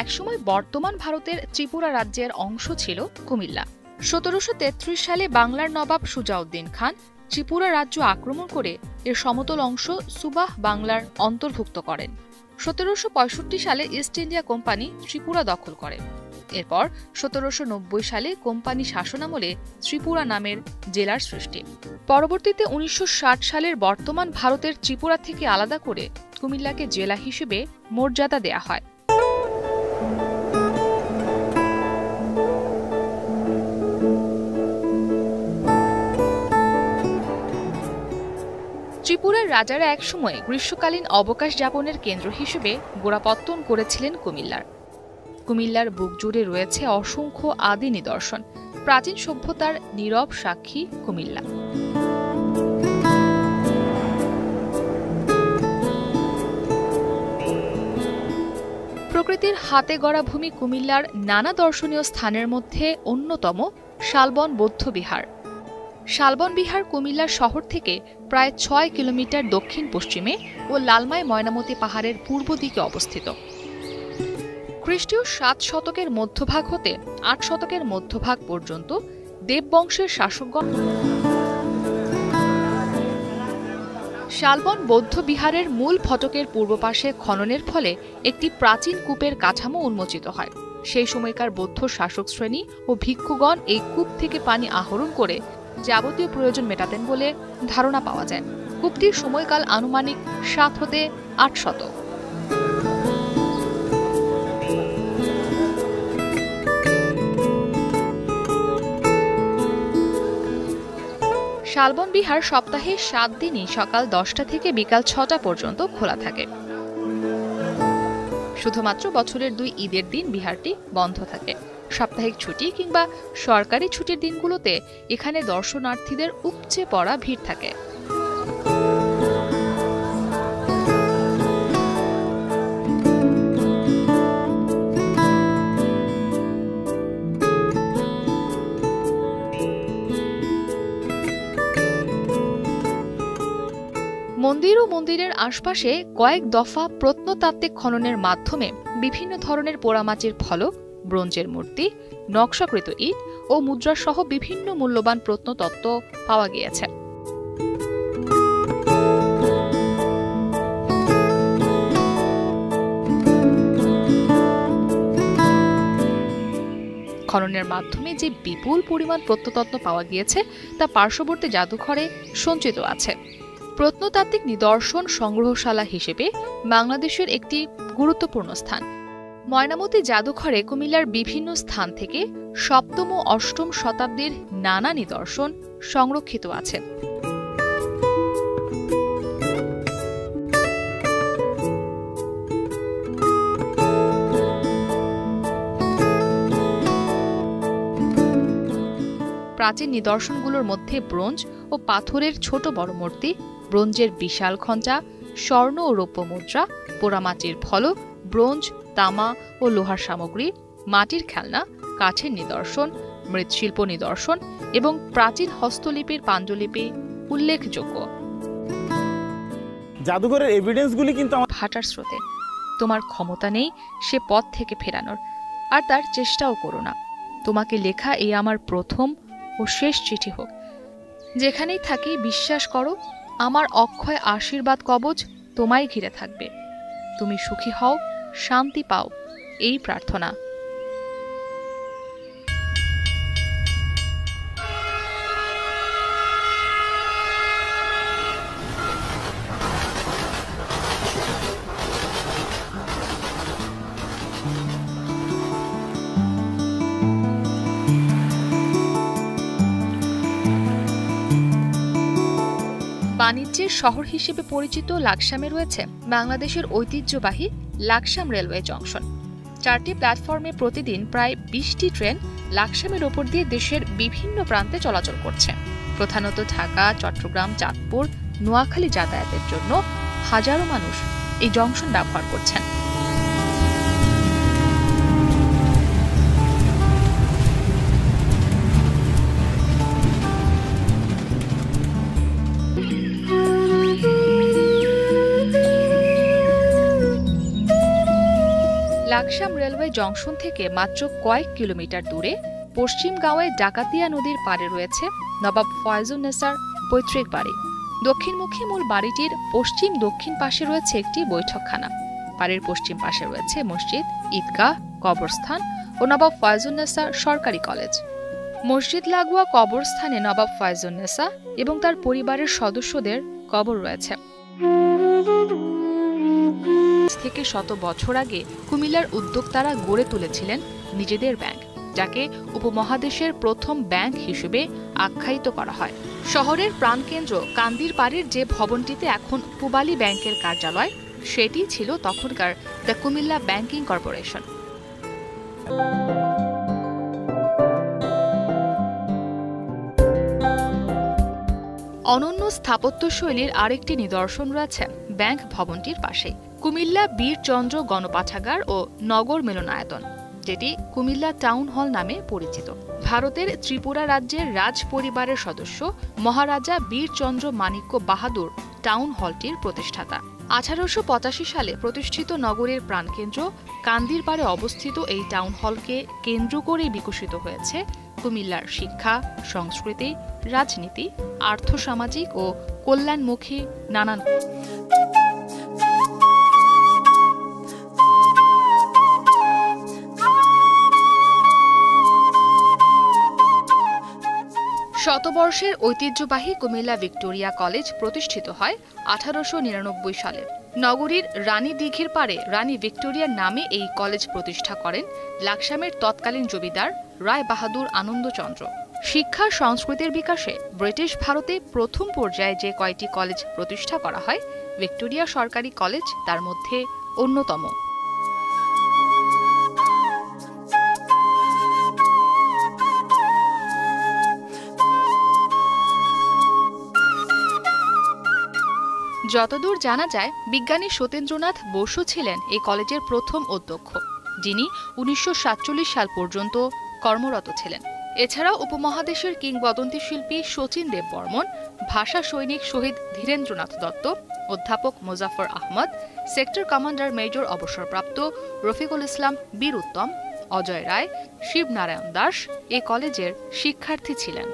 একসময় বর্তমান ভারতের ত্রিপুরা রাজ্যের অংশ ছিল কুমিল্লা। ১৭৩৩ সালে বাংলার নবাব সুজাউদ্দিন খান ত্রিপুরা রাজ্য আক্রমণ করে এর সমতল অংশ সুবাহ বাংলার অন্তর্ভুক্ত করেন। ১৭৬৫ সালে ইস্ট ইন্ডিয়া কোম্পানি ত্রিপুরা দখল করে। এরপর ১৭৯০ সালে কোম্পানি শাসনামলে ত্রিপুরা নামের জেলার সৃষ্টি। পরবর্তীতে ১৯৬০ সালের বর্তমান ভারতের ত্রিপুরা থেকে আলাদা করে কুমিল্লাকে জেলা হিসেবে মর্যাদা দেয়া হয়। ত্রিপুরার রাজারা একসময় গ্রীষ্মকালীন অবকাশ যাপনের কেন্দ্র হিসেবে গোড়াপত্তন করেছিলেন কুমিল্লার। কুমিল্লার বুক জুড়ে রয়েছে অসংখ্য আদি নিদর্শন। প্রাচীন সভ্যতার নীরব সাক্ষী কুমিল্লা। প্রকৃতির হাতে গড়া ভূমি কুমিল্লার নানা দর্শনীয় স্থানের মধ্যে অন্যতম শালবন বৌদ্ধবিহার। শালবন বিহার কুমিল্লার শহর থেকে প্রায় ৬ কিলোমিটার দক্ষিণ পশ্চিমে ও লালমাই ময়নামতি পাহাড়ের পূর্ব দিকে অবস্থিত। খ্রিস্টীয় ৭ শতকের মধ্যভাগ হতে ৮ শতকের মধ্যভাগ পর্যন্ত দেববংশের শাসকগণ শালবন বৌদ্ধ বিহারের মূল ফটকের পূর্ব পাশে খননের ফলে একটি প্রাচীন কূপের কাঠামো উন্মোচিত হয়। সেই সময়কার বৌদ্ধ শাসক শ্রেণী ও ভিক্ষুগণ এই কূপ থেকে পানি আহরণ করে যাবতীয় প্রয়োজন মেটাতেন বলে ধারণা পাওয়া যায়। কূপটির সময়কাল আনুমানিক ৭ হতে ৮ শতক। শালবন বিহার সপ্তাহে ৭ দিনই সকাল ১০টা থেকে বিকাল ৬টা পর্যন্ত খোলা থাকে। শুধুমাত্র বছরের ২ ঈদের দিন বিহারটি বন্ধ থাকে। সাপ্তাহিক ছুটি কিংবা সরকারি ছুটির দিনগুলোতে এখানে দর্শনার্থীদের উপচে পড়া ভিড় থাকে। মন্দির ও মন্দিরের আশপাশে কয়েক দফা প্রত্নতাত্ত্বিক খননের মাধ্যমে বিভিন্ন ধরনের পোড়ামাটির ফলক, ব্রোঞ্জের মূর্তি, নকশাকৃত ইট ও মুদ্রাসহ বিভিন্ন মূল্যবান প্রত্নতত্ত্ব পাওয়া গিয়েছে। খননের মাধ্যমে যে বিপুল পরিমাণ প্রত্নতত্ত্ব পাওয়া গিয়েছে তা পার্শ্ববর্তী জাদুঘরে সঞ্চিত আছে। প্রত্নতাত্ত্বিক নিদর্শন সংগ্রহশালা হিসেবে বাংলাদেশের একটি গুরুত্বপূর্ণ স্থান। ময়নামতি জাদুঘরে কুমিল্লার বিভিন্ন স্থান থেকে ৭ম ও ৮ম শতাব্দীর নানা নিদর্শন সংরক্ষিত আছে। প্রাচীন নিদর্শনগুলোর মধ্যে ব্রোঞ্জ ও পাথরের ছোট বড় মূর্তি, ব্রোঞ্জের বিশাল খঞ্চা, স্বর্ণ ও রৌপ্য মুদ্রা, পোড়ামাটির ফলক, ব্রোঞ্জ, তামা ও লোহার সামগ্রী, মাটির খেলনা, কাঠের নিদর্শন, মৃৎশিল্প নিদর্শন এবং প্রাচীন হস্তলিপির পাণ্ডুলিপি উল্লেখযোগ্য। জাদুঘরের এভিডেন্সগুলি কিন্তু ভাটার স্রোতে তোমার ক্ষমতা নেই সে পথ থেকে ফেরানোর, আর তার চেষ্টাও করো না। তোমাকে লেখা এই আমার প্রথম ও শেষ চিঠি হোক। যেখানেই থাকি বিশ্বাস করো আমার অক্ষয় আশীর্বাদ কবচ তোমায় ঘিরে থাকবে। তুমি সুখী হও, শান্তি পাও, এই প্রার্থনা। বাণিজ্যের শহর হিসেবে পরিচিত লাকসামে রয়েছে বাংলাদেশের ঐতিহ্যবাহী লাকসাম রেলওয়ে জংশন। 4টি প্ল্যাটফর্মে প্রতিদিন প্রায় 20টি ট্রেন লাকসামের ওপর দিয়ে দেশের বিভিন্ন প্রান্তে চলাচল করছে। প্রধানত ঢাকা, চট্টগ্রাম, চাঁদপুর, নোয়াখালী যাতায়াতের জন্য হাজারো মানুষ এই জংশন ব্যবহার করছেন। লাকসাম রেলওয়ে জংশন থেকে মাত্র কয়েক কিলোমিটার দূরে পশ্চিম গাঁওয়ে ডাকাতিয়া নদীর পাড়ে রয়েছে নবাব ফয়জুন্নেসার পৈতৃক বাড়ি। দক্ষিণমুখী মূল বাড়িটির পশ্চিম দক্ষিণ পাশে রয়েছে একটি বৈঠকখানা। বাড়ির পশ্চিম পাশে রয়েছে মসজিদ, ঈদগাহ, কবরস্থান ও নবাব ফয়জুন্নেসা সরকারি কলেজ। মসজিদ লাগোয়া কবরস্থানে নবাব ফয়জুন্নেসা এবং তার পরিবারের সদস্যদের কবর রয়েছে। থেকে শত বছর আগে কুমিল্লার উদ্যোক্তারা গড়ে তুলেছিলেন নিজেদের ব্যাংক, যাকে উপমহাদেশের প্রথম ব্যাংক হিসেবে আখ্যায়িত করা হয়। শহরের প্রাণকেন্দ্র কান্দির পাড়ের যে ভবনটিতে এখন পূবালী ব্যাংকের কার্যালয়, সেটি ছিল তখনকার দ্য কুমিল্লা ব্যাংকিং কর্পোরেশন। অনন্য স্থাপত্যশৈলীর আরেকটি নিদর্শন রয়েছে ব্যাংক ভবনটির পাশে কুমিল্লা বীরচন্দ্র গণপাঠাগার ও নগর মিলনায়তন, যেটি কুমিল্লা টাউন হল নামে পরিচিত। ভারতের ত্রিপুরা রাজ্যের রাজ পরিবারের সদস্য মহারাজা বীরচন্দ্র মাণিক্য বাহাদুর টাউন হলটির প্রতিষ্ঠাতা। 1885 সালে প্রতিষ্ঠিত নগরের প্রাণকেন্দ্র কান্দির পাড়ে অবস্থিত এই টাউন হলকে কেন্দ্র করে বিকশিত হয়েছে কুমিল্লার শিক্ষা, সংস্কৃতি, রাজনীতি, আর্থসামাজিক ও কল্যাণমুখী নানান। শতবর্ষের ঐতিহ্যবাহী কুমিল্লা ভিক্টোরিয়া কলেজ প্রতিষ্ঠিত হয় 1899 সালে। নগরীর রানী দিঘির পাড়ে রানী ভিক্টোরিয়ার নামে এই কলেজ প্রতিষ্ঠা করেন লাকসামের তৎকালীন জমিদার রায় বাহাদুর আনন্দচন্দ্র। শিক্ষা সংস্কৃতির বিকাশে ব্রিটিশ ভারতে প্রথম পর্যায়ে যে কয়টি কলেজ প্রতিষ্ঠা করা হয়, ভিক্টোরিয়া সরকারি কলেজ তার মধ্যে অন্যতম। যতদূর জানা যায়, বিজ্ঞানী সত্যেন্দ্রনাথ বসু ছিলেন এই কলেজের প্রথম অধ্যক্ষ, যিনি 1947 সাল পর্যন্ত কর্মরত ছিলেন। এছাড়াও উপমহাদেশের কিংবদন্তি শিল্পী শচীন দেব বর্মন, ভাষা সৈনিক শহীদ ধীরেন্দ্রনাথ দত্ত, অধ্যাপক Mozaffar Ahmad, sector commander major অবসরপ্রাপ্ত রফিকুল ইসলাম বীর উত্তম, অজয় রায়, শিবনারায়ণ দাস এ কলেজের শিক্ষার্থী ছিলেন।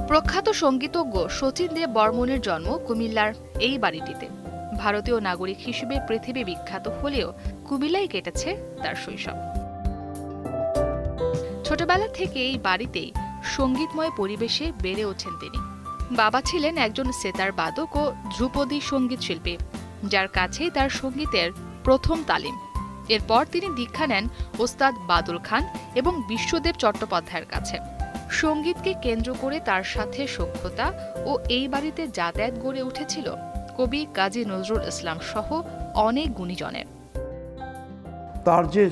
প্রখ্যাত সঙ্গীতজ্ঞ শচীন দেব বর্মনের জন্ম কুমিল্লার এই বাড়িটিতে। ভারতীয় নাগরিক হিসেবে পৃথিবী বিখ্যাত হলেও কুমিল্লায় কেটেছে তার শৈশব। ছোটবেলা থেকে এই বাড়িতেই সঙ্গীতময় পরিবেশে বেড়ে ওঠেন তিনি। বাবা ছিলেন একজন সেতার বাদক ও ধ্রুপদী সঙ্গীত শিল্পী, যার কাছেই তার সঙ্গীতের প্রথম তালিম। এরপর তিনি দীক্ষা নেন ওস্তাদ বাদল খান এবং বিশ্বদেব চট্টোপাধ্যায়ের কাছে। সঙ্গীতকে কেন্দ্র করে তার সাথে সখ্যতা ও এই বাড়িতে যাতায়াত গড়ে উঠেছিল কবি কাজী নজরুল ইসলাম সহ অনেক গুণীজনের। তার যে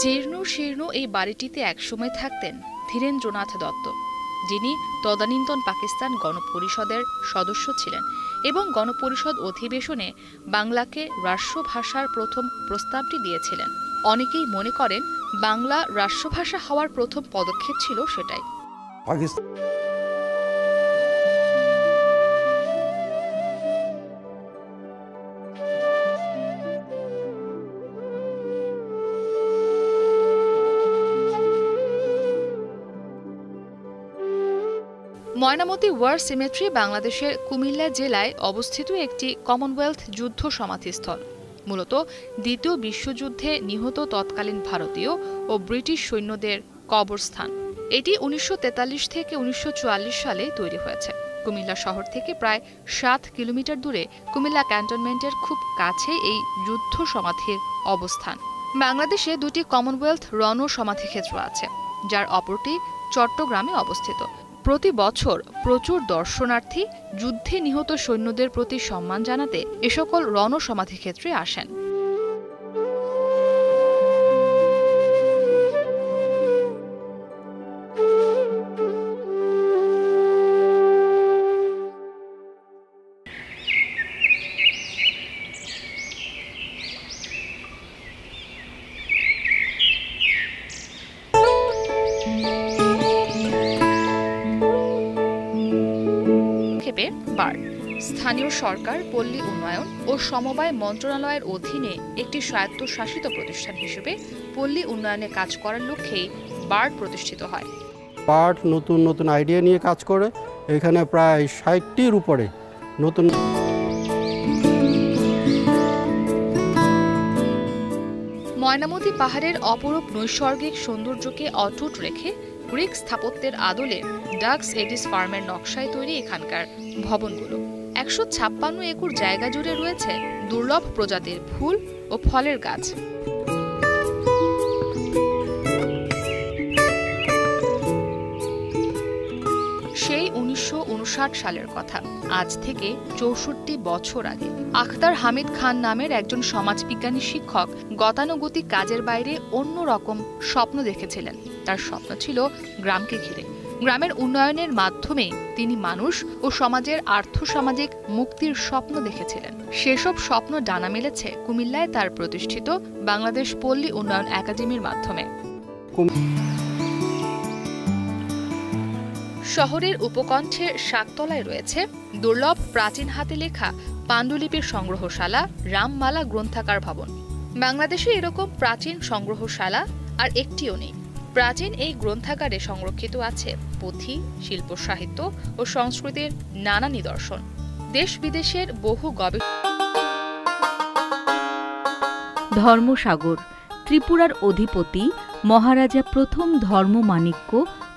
জীর্ণ শীর্ণ এই বাড়িটিতে একসময় থাকতেন ধীরেন্দ্রনাথ দত্ত, যিনি তদানীন্তন পাকিস্তান গণপরিষদের সদস্য ছিলেন এবং গণপরিষদ অধিবেশনে বাংলাকে রাষ্ট্রভাষার প্রথম প্রস্তাবটি দিয়েছিলেন। অনেকেই মনে করেন বাংলা রাষ্ট্রভাষা হওয়ার প্রথম পদক্ষেপ ছিল সেটাই। পাকিস্তান ময়নামতি ওয়ার সিমেট্রি বাংলাদেশের কুমিল্লা জেলায় অবস্থিত একটি কমনওয়েলথ যুদ্ধ সমাধিস্থল। মূলত দ্বিতীয় বিশ্বযুদ্ধে নিহত তৎকালীন ভারতীয় ও ব্রিটিশ সৈন্যদের কবরস্থান। এটি 1943 থেকে 1944 সালে তৈরি হয়েছে। কুমিল্লা শহর থেকে প্রায় 7 কিলোমিটার দূরে কুমিল্লা ক্যান্টনমেন্টের খুব কাছে এই যুদ্ধ সমাধির অবস্থান। বাংলাদেশে দুটি কমনওয়েলথ রণ সমাধিক্ষেত্র আছে, যার অপরটি চট্টগ্রামে অবস্থিত। প্রতি বছর প্রচুর দর্শনার্থী যুদ্ধে নিহত সৈন্যদের প্রতি সম্মান জানাতে এ সকল রণসমাধি ক্ষেত্রে আসেন। বার্ড স্থানীয় সরকার, পল্লী উন্নয়ন ও সমবায় মন্ত্রণালয়ের অধীনে একটি স্বায়ত্তশাসিত প্রতিষ্ঠান হিসেবে পল্লী উন্নয়নে কাজ করার লক্ষ্যেই বার্ড প্রতিষ্ঠিত হয়। বার্ড নতুন নতুন আইডিয়া নিয়ে কাজ করে। এখানে প্রায় ৬০টির উপরে নতুন ময়নামতি পাহাড়ের অপরূপ নৈসর্গিক সৌন্দর্যকে অটুট রেখে গ্রিক স্থাপত্যের আদলে ডাকস এডিস ফার্মের নকশায় তৈরি এখানকার ভবনগুলো। ১৫৬ একর জায়গা জুড়ে রয়েছে দুর্লভ প্রজাতির ফুল ও ফলের গাছ। সেই ১৯৫৯ সালের কথা, আজ থেকে ৬৪ বছর আগে আখতার হামিদ খান নামের একজন সমাজবিজ্ঞানী শিক্ষক গতানুগতিক কাজের বাইরে অন্য রকম স্বপ্ন দেখেছিলেন। তার স্বপ্ন ছিল গ্রামকে ঘিরে। গ্রামের উন্নয়নের মাধ্যমে তিনি মানুষ ও সমাজের আর্থসামাজিক মুক্তির স্বপ্ন দেখেছিলেন। সেসব স্বপ্ন ডানা মেলেছে কুমিল্লায় তার প্রতিষ্ঠিত বাংলাদেশ পল্লী উন্নয়ন একাডেমির মাধ্যমে। শহরের উপকণ্ঠে শাকতলায় রয়েছে দুর্লভ প্রাচীন হাতে লেখা পাণ্ডুলিপির সংগ্রহশালা রামমালা গ্রন্থাগার ভবন। বাংলাদেশে এরকম প্রাচীন সংগ্রহশালা আর একটিও নেই। প্রাচীন এই গ্রন্থাগারে সংরক্ষিত আছে পুঁথি, শিল্প সাহিত্য ও সংস্কৃতির নানা নিদর্শন। দেশ বিদেশের বহু ধর্মসাগর ত্রিপুরার অধিপতি মহারাজা প্রথম ধর্মমাণিক্য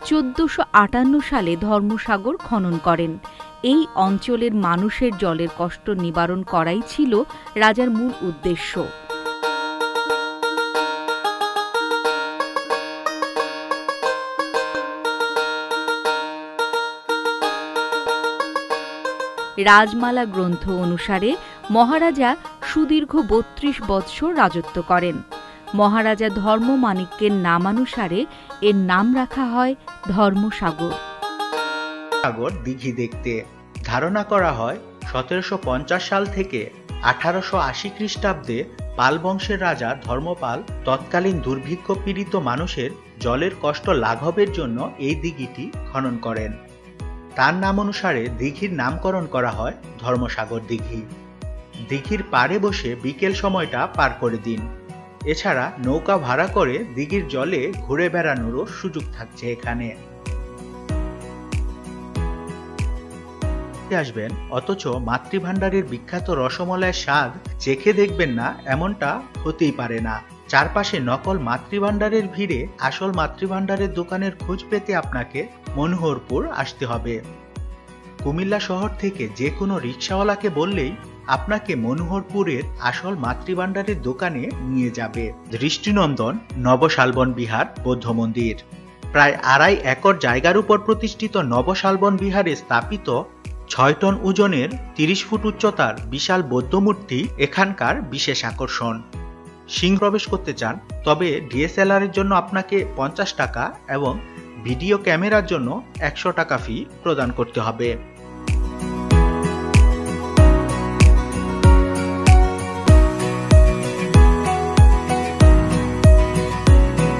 ১৪৫৮ সালে ধর্মসাগর খনন করেন। এই অঞ্চলের মানুষের জলের কষ্ট নিবারণ করাই ছিল রাজার মূল উদ্দেশ্য। রাজমালা গ্রন্থ অনুসারে মহারাজা সুদীর্ঘ ৩২ বৎসর রাজত্ব করেন। মহারাজা ধর্মমাণিক্যের নামানুসারে এর নাম রাখা হয় ধর্মসাগর। সাগর দিঘি দেখতে ধারণা করা হয় ১৭৫০ সাল থেকে ১৮৮০ খ্রিস্টাব্দে পাল বংশের রাজা ধর্মপাল তৎকালীন দুর্ভিক্ষ পীড়িত মানুষের জলের কষ্ট লাঘবের জন্য এই দিঘিটি খনন করেন। তার নাম অনুসারে দিঘির নামকরণ করা হয় ধর্মসাগর দিঘি। দিঘির পাড়ে বসে বিকেল সময়টা পার করে দিন। এছাড়া নৌকা ভাড়া করে দিঘির জলে ঘুরে বেড়ানোরও সুযোগ থাকছে এখানে। আসবেন অথচ মাতৃভাণ্ডারের বিখ্যাত রসমলাইয়ের স্বাদ চেখে দেখবেন না, এমনটা হতেই পারে না। চারপাশে নকল মাতৃভাণ্ডারের ভিড়ে আসল মাতৃভাণ্ডারের দোকানের খোঁজ পেতে আপনাকে মনোহরপুর আসতে হবে। কুমিল্লা শহর থেকে যে কোনো রিকশাওয়ালাকে বললেই আপনাকে মনোহরপুরের আসল মাতৃভাণ্ডারের দোকানে নিয়ে যাবে। দৃষ্টিনন্দন নবশালবন বিহার বৌদ্ধ মন্দির। প্রায় ২.৫ একর জায়গার উপর প্রতিষ্ঠিত নবশালবন বিহারে স্থাপিত ৬ টন ওজনের ৩০ ফুট উচ্চতার বিশাল বৌদ্ধ মূর্তি এখানকার বিশেষ আকর্ষণ। সিংহ প্রবেশ করতে চান তবে ডিএসএলআর এর জন্য আপনাকে ৫০ টাকা এবং ভিডিও ক্যামেরার জন্য ১০০ টাকা ফি প্রদান করতে হবে।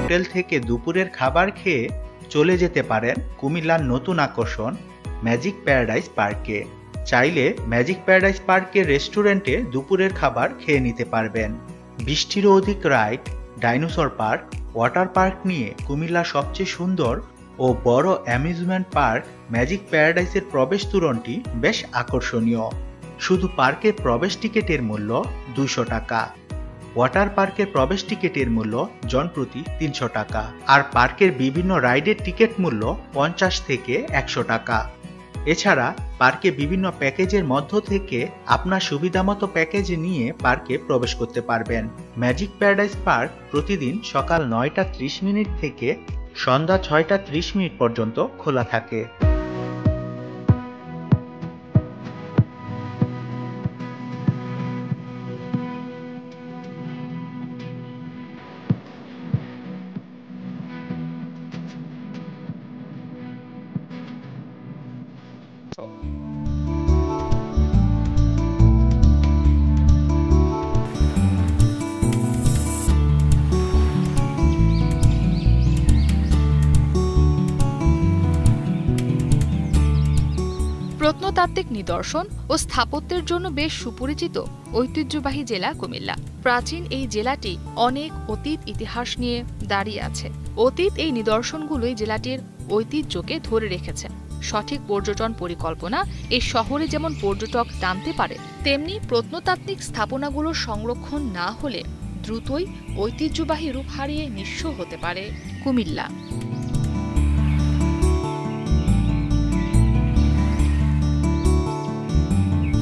হোটেল থেকে দুপুরের খাবার খেয়ে চলে যেতে পারেন কুমিল্লার নতুন আকর্ষণ ম্যাজিক প্যারাডাইস পার্কে। চাইলে ম্যাজিক প্যারাডাইস পার্কের রেস্টুরেন্টে দুপুরের খাবার খেয়ে নিতে পারবেন। ২০টিরও অধিক ride, dinosaur park, water park নিয়ে কুমিল্লার সবচেয়ে সুন্দর ও বড় অ্যামিউজমেন্ট পার্ক ম্যাজিক প্যারাডাইসের প্রবেশ তোরণটি বেশ আকর্ষণীয়। শুধু পার্কের প্রবেশ টিকিটের মূল্য ২০০ টাকা। ওয়াটার পার্কের প্রবেশ টিকিটের মূল্য জনপ্রতি ৩০০ টাকা। আর পার্কের বিভিন্ন রাইডের টিকিট মূল্য ৫০ থেকে ১০০ টাকা। এছাড়া পার্কে বিভিন্ন প্যাকেজের মধ্য থেকে আপনার সুবিধামতো প্যাকেজ নিয়ে পার্কে প্রবেশ করতে পারবেন। ম্যাজিক প্যারাডাইস পার্ক প্রতিদিন সকাল ৯টা ৩০ মিনিট থেকে সন্ধ্যা ৬টা ৩০ মিনিট পর্যন্ত খোলা থাকে। কেন্দ্র। প্রত্নতাত্ত্বিক নিদর্শন ও স্থাপত্যের জন্য বেশ সুপরিচিত ঐতিহ্যবাহী জেলা কুমিল্লা। প্রাচীন এই জেলাটি অনেক অতীত ইতিহাস নিয়ে দাঁড়িয়ে আছে। অতীত এই নিদর্শনগুলোই জেলাটির ঐতিহ্যকে ধরে রেখেছে। সঠিক পর্যটন পরিকল্পনা এই শহরে যেমন পর্যটক টানতে পারে, তেমনি প্রত্নতাত্ত্বিক স্থাপনাগুলোর সংরক্ষণ না হলে দ্রুতই ঐতিহ্যবাহী রূপ হারিয়ে নিঃস্ব হতে পারে কুমিল্লা।